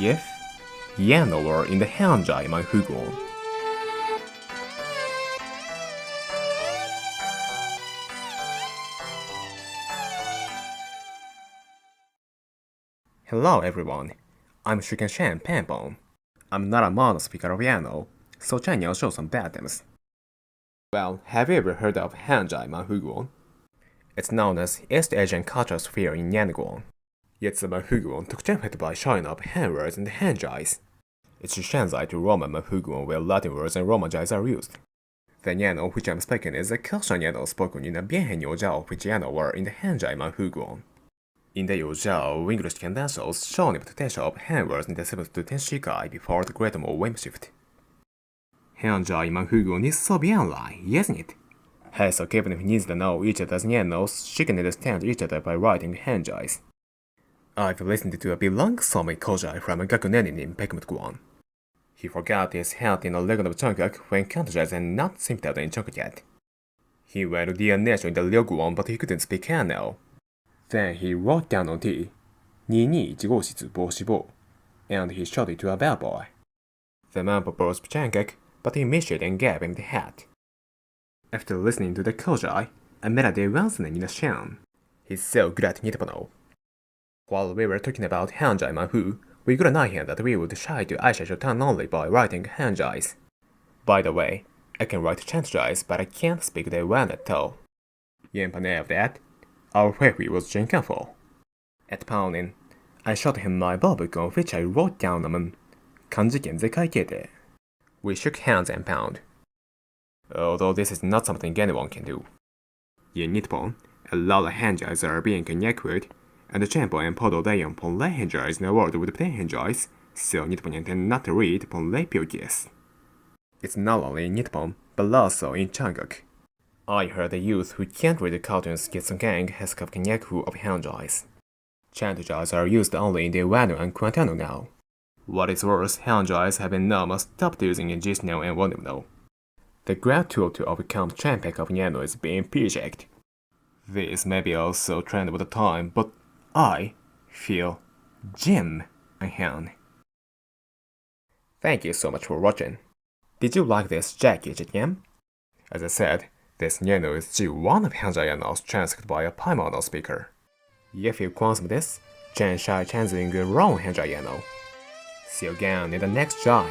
if Yanor in the 한자에만 흑원. Hello everyone, I'm Shuken Pampon. I'm not a mono speaker of Yano, so Chan will show some bad things. Well, have you ever heard of 한자에만 흑원? It's known as East Asian cultural sphere in Yangon. It's a Mahuguon 특징화ted by showing up Han words in the Hanjais. It's Shanzai to Roman Mahuguon where Latin words and Roman Jais are used. The Yano which I'm speaking is a Kelshan Yano spoken in a Bianhen Yojao which Yano were in the Hanjai Mahuguon. In the Yojao, English condensers shown the potential of Han words in the 7th to 10th Shikai before the Great Mo Wim shift. Hanjai Mahuguon is so Bianlai, isn't it? Hey, so even if he needs to know each other's Yanos, she can understand each other by writing Hanjais. I've listened to a belong Somi Kojai from a Gakunenin in Pekmutguan. He forgot his health in a leg of Chungak when counterjudged and not symptomed in Chungak yet. He went to the nation in the Lyoguan but he couldn't speak Hanno. Then he wrote down on tea, Ni Jigositsu Boshibo, and he showed it to a bellboy. The man proposed Chungak, but he missed it and gave him the hat. After listening to the Kojai, I met a day once in a shan. He's so good at Nippono. While we were talking about Hanjai Manhu, we got an idea that we would try to Aisha Shotan only by writing Hanjais. By the way, I can write Chanjais, but I can't speak the one at all. In pane of that, our Hui was Jinkanfo. At Paunin, I showed him my book on which I wrote down them, kanji gen zekai. We shook hands and pound. Although this is not something anyone can do. In Nippon, a lot of Hanjais are being connected, and the Champo and Podo Dayon Ponlei Hanjais in a world with plain Hanjais, so Nippon tend not to read Ponlei Pyogis. It's not only in Nippon, but also in Changuk. I heard the youth who can't read the cartoons get some gang has got Kanyaku of Hanjais. Chantojais are used only in the Wano and Quantano now. What is worse, Hanjais have been almost stopped using in Jisno and Wonimno. The ground tool to overcome Champek of Yano is being projected. This may be also trend with the time, but I feel Jim Han. Thank you so much for watching. Did you like this Jackie Jam? As I said, this Yano is G1 of Hanjai Yanos translated by a Paimono speaker. If you want some of this, Chen Shai translating the wrong Hanjai Yano. See you again in the next Jai.